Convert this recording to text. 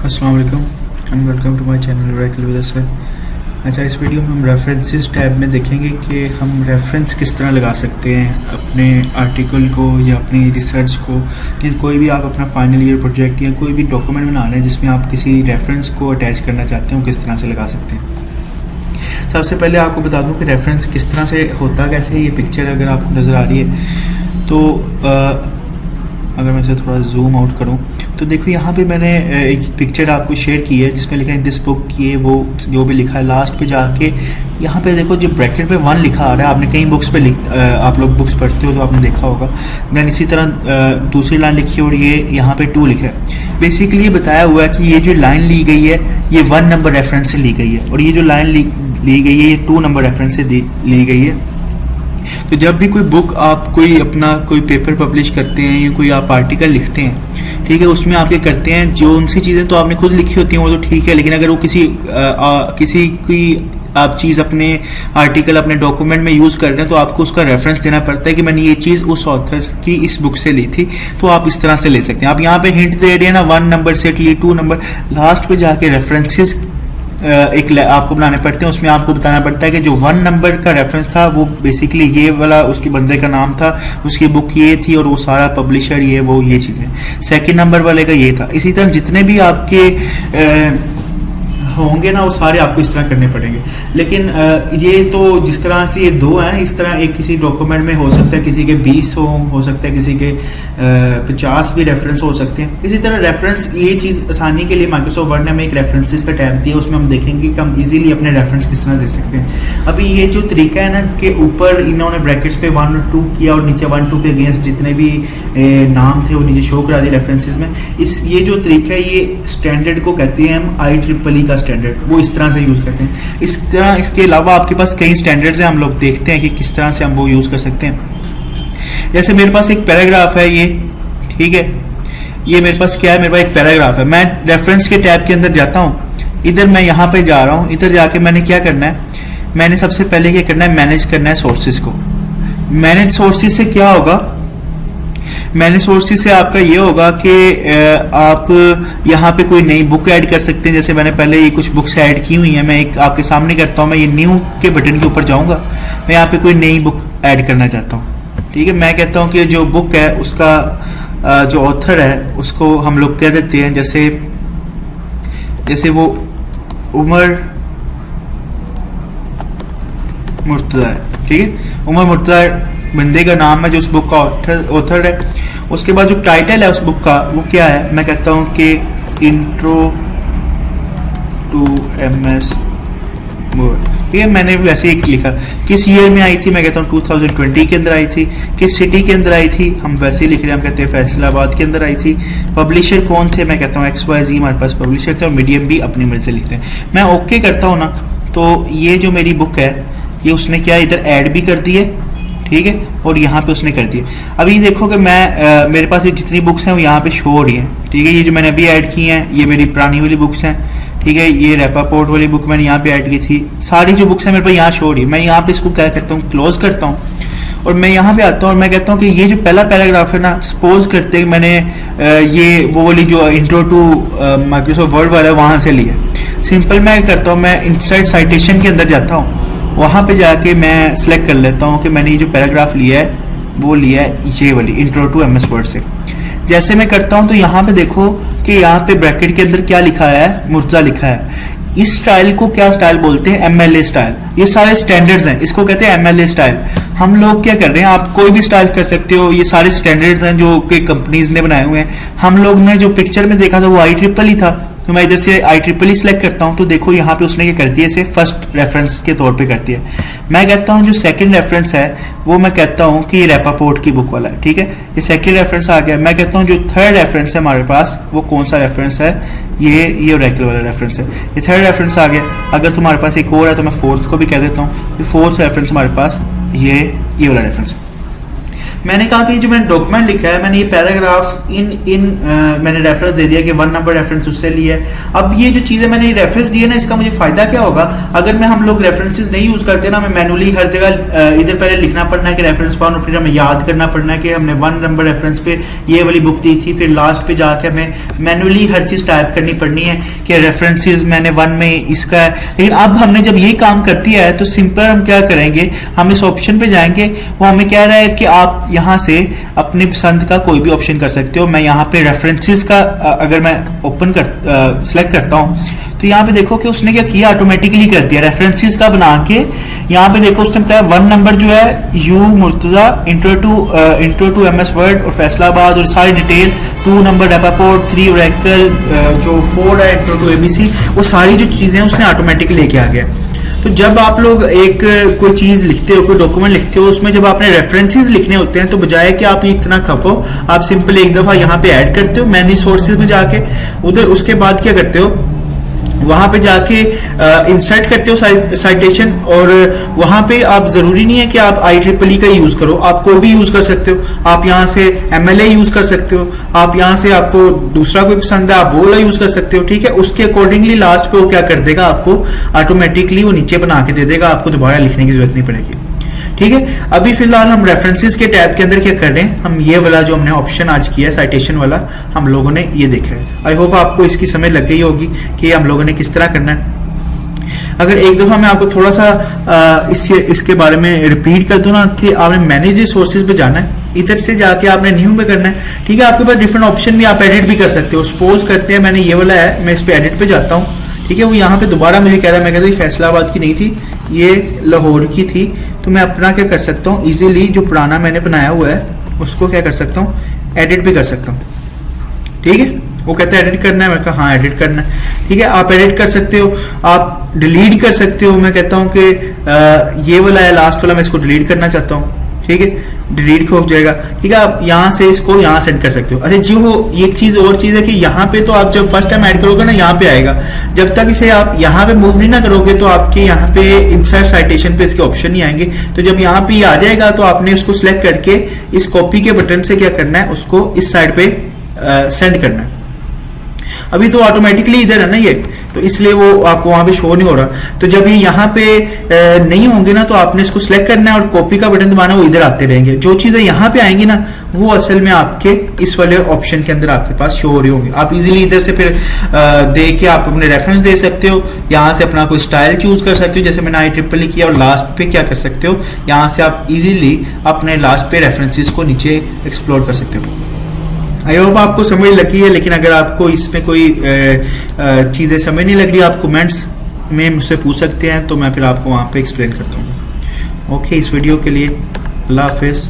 अस्सलाम वालेकुम and welcome to my channel Oracle with Asad. अच्छा, इस वीडियो में हम रेफरेंसेस टैब में देखेंगे कि हम रेफरेंस किस तरह लगा सकते हैं अपने आर्टिकल को या अपनी रिसर्च को, या कोई भी आप अपना फाइनल ईयर प्रोजेक्ट या कोई भी डॉक्यूमेंट बना रहे हैं जिसमें आप किसी रेफरेंस को अटैच करना चाहते हो, किस तरह से लगा सकते हैं। सबसे पहले आपको बता दूं कि रेफरेंस किस तरह से होता कैसे। ये पिक्चर अगर आपको नज़र आ रही है तो अगर मैं इसे थोड़ा जूम आउट करूं तो देखो यहाँ पे मैंने एक पिक्चर आपको शेयर की है जिसमें लिखा है दिस बुक, ये वो जो भी लिखा है लास्ट पे जाके यहाँ पे देखो जो ब्रैकेट पे 1 लिखा आ रहा है। आपने कई बुक्स पे आप लोग बुक्स पढ़ते हो तो आपने देखा होगा। देन इसी तरह दूसरी लाइन लिखी है और ये यहाँ पे 2 लिखा है। बेसिकली ये बताया हुआ है कि ये जो लाइन ली गई है ये 1 नंबर रेफरेंस से ली गई है और ये जो लाइन ली गई है ये 2 नंबर रेफरेंस से ली गई है। तो जब भी कोई बुक आप कोई अपना कोई पेपर पब्लिश करते हैं या कोई आप आर्टिकल लिखते हैं, ठीक है, उसमें आप ये करते हैं जो उनसी चीज़ें तो आपने खुद लिखी होती हैं वो तो ठीक है, लेकिन अगर वो किसी की आप चीज़ अपने आर्टिकल अपने डॉक्यूमेंट में यूज़ कर रहे हैं तो आपको उसका रेफरेंस देना पड़ता है कि मैंने ये चीज़ उस ऑथर की इस बुक से ली थी। तो आप इस तरह से ले सकते हैं। आप यहाँ पे हिंट दे रहे हैं ना 1 नंबर से लिए 2 नंबर, लास्ट पे जाके रेफरेंसेस एक आपको बनाने पड़ते हैं। उसमें आपको बताना पड़ता है कि जो 1 नंबर का रेफरेंस था वो बेसिकली ये वाला उसके बंदे का नाम था, उसकी बुक ये थी और वो सारा पब्लिशर ये चीज़ें। सेकंड नंबर वाले का ये था। इसी तरह जितने भी आपके होंगे ना वो सारे आपको इस तरह करने पड़ेंगे। लेकिन ये तो जिस तरह से ये 2 हैं, इस तरह एक किसी डॉक्यूमेंट में हो सकता है किसी के 20 हो सकता है किसी के 50 भी रेफरेंस हो सकते हैं। इसी तरह रेफरेंस ये चीज़ आसानी के लिए माइक्रोसॉफ्ट वर्ड ने हमें एक रेफरेंसेस का टैब दिया, उसमें हम देखेंगे कि हम इजीली अपने रेफरेंस किस तरह दे सकते हैं। अभी ये जो तरीका है ना कि ऊपर इन्होंने ब्रैकेट्स पे 1 और 2 किया और नीचे 1 2 के अगेंस्ट जितने भी नाम थे वो नीचे शो करा दिए रेफरेंसेस में। ये जो तरीका है ये स्टैंडर्ड को कहते हैं हम IEEE का स्टैंडर्ड, वो इस तरह से यूज़ करते हैं। इस तरह इसके अलावा आपके पास कई स्टैंडर्ड्स हैं, हम लोग देखते हैं कि किस तरह से हम वो यूज़ कर सकते हैं। जैसे मेरे पास एक पैराग्राफ है ये, ठीक है, ये मेरे पास क्या है, मेरे पास एक पैराग्राफ है। मैं रेफरेंस के टैब के अंदर जाता हूँ, इधर मैं यहाँ पे जा रहा हूँ। इधर जाके मैंने क्या करना है, मैंने सबसे पहले क्या करना है, मैनेज करना है सोर्सेज को। मैनेज सोर्सेज से क्या होगा, मैंने सोर्सेज से आपका ये होगा कि आप यहाँ पे कोई नई बुक ऐड कर सकते हैं। जैसे मैंने पहले ये कुछ बुक्स ऐड की हुई हैं, मैं एक आपके सामने करता हूँ। मैं ये न्यू के बटन के ऊपर जाऊँगा, मैं यहाँ पे कोई नई बुक ऐड करना चाहता हूँ, ठीक है। मैं कहता हूँ कि जो बुक है उसका जो ऑथर है उसको हम लोग कह देते हैं जैसे वो उमर मुर्तज़ा है, ठीक है। उमर मुर्तज़ा बंदे का नाम है जो उस बुक का ऑथर है। उसके बाद जो टाइटल है उस बुक का वो क्या है, मैं कहता हूँ कि इंट्रो टू MS वर्ड, ठीक है। मैंने वैसे एक लिखा, किस ईयर में आई थी, मैं कहता हूँ 2020 के अंदर आई थी। किस सिटी के अंदर आई थी, हम वैसे ही लिख रहे हैं, हम कहते हैं फैसलाबाद के अंदर आई थी। पब्लिशर कौन थे, मैं कहता हूँ XYZ हमारे पास पब्लिशर थे और मीडियम भी अपनी मर्जी से लिखते हैं। मैं ओके करता हूँ ना, तो ये जो मेरी बुक है ये उसने क्या इधर ऐड भी कर दी है, ठीक है, और यहाँ पे उसने कर दिया। अभी देखो कि मैं मेरे पास ये जितनी बुक्स हैं वो यहाँ पे शो हो रही हैं, ठीक है। ये जो मैंने अभी ऐड की हैं ये मेरी पुरानी वाली बुक्स हैं, ठीक है। ये रैपापोर्ट वाली बुक मैंने यहाँ पे ऐड की थी। सारी जो बुक्स हैं मेरे पास यहाँ शो हो रही है। मैं यहाँ पे इसको क्या करता हूँ, क्लोज करता हूँ और मैं यहाँ पे आता हूँ और मैं कहता हूँ कि ये जो पहला पैराग्राफ है ना, सपोज करते हैं मैंने ये वो वाली जो इंट्रो टू माइक्रोसॉफ्ट वर्ड वाला है वहाँ से लिया। सिंपल मैं करता हूँ, मैं इंसर्ट साइटेशन के अंदर जाता हूँ, वहाँ पे जाके मैं सिलेक्ट कर लेता हूँ कि मैंने ये जो पैराग्राफ लिया है वो लिया है ये वाली इंट्रो टू MS वर्ड से। जैसे मैं करता हूँ तो यहाँ पे देखो कि यहाँ पे ब्रैकेट के अंदर क्या लिखा है, मुर्तज़ा लिखा है। इस स्टाइल को क्या स्टाइल बोलते हैं, MLA स्टाइल। ये सारे स्टैंडर्ड्स हैं, इसको कहते हैं MLA स्टाइल। हम लोग क्या कर रहे हैं, आप कोई भी स्टाइल कर सकते हो, ये सारे स्टैंडर्ड्स हैं जो कि कंपनीज ने बनाए हुए हैं। हम लोग ने जो पिक्चर में देखा था वो IEEE था, तो मैं इधर से IEEE सिलेक्ट करता हूँ। तो देखो यहाँ पे उसने क्या कर दिया, इसे फर्स्ट रेफरेंस के तौर पे कर दिया। मैं कहता हूँ जो सेकंड रेफरेंस है वो मैं कहता हूँ कि ये रैपापोर्ट की बुक वाला है, ठीक है। ये सेकंड रेफरेंस आ गया। मैं कहता हूँ जो थर्ड रेफरेंस है हमारे पास वो कौन सा रेफरेंस है, ये ओरेकल वाला रेफरेंस है। ये थर्ड रेफरेंस आ गया। अगर तुम्हारे पास एक और है तो मैं फोर्थ को भी कह देता हूँ। फोर्थ रेफरेंस हमारे पास ये वाला रेफरेंस है। मैंने कहा कि जो मैंने डॉक्यूमेंट लिखा है, मैंने ये पैराग्राफ मैंने रेफरेंस दे दिया कि 1 नंबर रेफरेंस उससे लिया है। अब ये जो चीज़ें मैंने रेफरेंस दिए ना, इसका मुझे फायदा क्या होगा? अगर हम लोग रेफरेंसेस नहीं यूज करते ना, हमें मैनुअली हर जगह इधर पहले लिखना पड़ना है कि रेफरेंस पाउन, फिर हमें याद करना पड़ना है कि हमने 1 नंबर रेफरेंस पे ये वाली बुक दी थी, फिर लास्ट पे जाके हमें मैनुअली हर चीज टाइप करनी पड़नी है कि रेफरेंसेस मैंने 1 में इसका है। लेकिन अब हमने जब ये काम कर दिया है तो सिंपल हम क्या करेंगे, हम इस ऑप्शन पे जाएंगे, वो हमें कह रहा है कि आप यहाँ से अपनी पसंद का कोई भी ऑप्शन कर सकते हो। मैं यहाँ पे रेफरेंसेस का अगर मैं ओपन कर सिलेक्ट करता हूँ तो यहाँ पे देखो कि उसने क्या किया, ऑटोमेटिकली कर दिया रेफरेंसेस का बना के। यहाँ पे देखो उसने बताया 1 नंबर जो है you Murtaza, intro to MS Word और फैसलाबाद और सारी डिटेल, 2 नंबर डेपापोर्ट, 3 ओरेकल, जो 4 है इंट्रो टू एबीसी, वो सारी जो चीजें उसने ऑटोमेटिकली लेके आ गया। तो जब आप लोग एक कोई चीज लिखते हो, कोई डॉक्यूमेंट लिखते हो, उसमें जब आपने रेफरेंसेस लिखने होते हैं तो बजाय कि आप इतना खपो, आप सिंपल एक दफा यहाँ पे ऐड करते हो मैनी सोर्सेज में जाके, उधर उसके बाद क्या करते हो, वहां पे जाके इंसर्ट करते हो साइटेशन, और वहां पे आप जरूरी नहीं है कि आप IEEE का यूज करो, आप कोई भी यूज कर सकते हो। आप यहाँ से MLA यूज कर सकते हो, आप यहाँ से आपको दूसरा कोई पसंद है आप वो वाला यूज कर सकते हो, ठीक है। उसके अकॉर्डिंगली लास्ट पे वो क्या कर देगा, आपको ऑटोमेटिकली वो नीचे बना के दे देगा, आपको दोबारा लिखने की जरूरत नहीं पड़ेगी, ठीक है। अभी फिलहाल हम रेफरेंसेस के टैब के अंदर क्या कर रहे हैं, हम ये वाला जो हमने ऑप्शन आज किया है साइटेशन वाला, हम लोगों ने ये देखा है। आई होप आपको इसकी समझ लग गई होगी कि हम लोगों ने किस तरह करना है। अगर एक दफा मैं आपको थोड़ा सा इसके बारे में रिपीट कर दूं ना, कि आपने मैनेज रिसोर्सेज पे जाना है, इधर से जाके आपने न्यू में करना है, ठीक है। आपके पास डिफरेंट ऑप्शन भी, आप एडिट भी कर सकते हो। सपोज करते हैं मैंने ये वाला है, मैं इस पे एडिट पे जाता हूँ, ठीक है। वो यहाँ पे दोबारा मुझे कह रहा है, मैं कहता हूँ फैसलाबाद की नहीं थी, ये लाहौर की थी, तो मैं अपना क्या कर सकता हूँ, इजीली जो पुराना मैंने बनाया हुआ है उसको क्या कर सकता हूँ, एडिट भी कर सकता हूँ, ठीक है। वो कहता है एडिट करना है, मैं कहा हाँ एडिट करना है, ठीक है। आप एडिट कर सकते हो, आप डिलीट कर सकते हो। मैं कहता हूँ कि ये वाला है लास्ट वाला, मैं इसको डिलीट करना चाहता हूँ, ठीक है, डिलीट हो जाएगा, ठीक है। आप यहाँ से इसको यहाँ सेंड कर सकते हो। अच्छा जी, वो एक चीज और चीज है कि यहाँ पे तो आप जब फर्स्ट टाइम ऐड करोगे ना, यहाँ पे आएगा, जब तक इसे आप यहाँ पे मूव नहीं ना करोगे तो आपके यहाँ पे इंसर्ट साइटेशन पे इसके ऑप्शन नहीं आएंगे। तो जब यहाँ पे आ जाएगा तो आपने उसको सिलेक्ट करके इस कॉपी के बटन से क्या करना है, उसको इस साइड पे सेंड करना है। अभी तो ऑटोमेटिकली इधर है ना ये, तो इसलिए वो आपको वहां पे शो नहीं हो रहा। तो जब ये यहाँ पे नहीं होंगे ना, तो आपने इसको सिलेक्ट करना है और कॉपी का बटन दबाना, वो इधर आते रहेंगे। जो चीजें यहाँ पे आएंगी ना, वो असल में आपके इस वाले ऑप्शन के अंदर आपके पास शो हो रही होंगी। आप इजीली इधर से फिर दे के आप अपने रेफरेंस दे सकते हो, यहाँ से अपना कोई स्टाइल चूज कर सकते हो, जैसे मैंने IEEE किया, और लास्ट पे क्या कर सकते हो, यहाँ से आप इजीली अपने लास्ट पे रेफरेंसेस को नीचे एक्सप्लोर कर सकते हो। आई होप आपको समझ लगी है, लेकिन अगर आपको इसमें कोई चीज़ें समझ नहीं लग रही, आप कमेंट्स में मुझसे पूछ सकते हैं, तो मैं फिर आपको वहाँ पे एक्सप्लेन करता हूँ। ओके, इस वीडियो के लिए अल्लाह हाफिज़।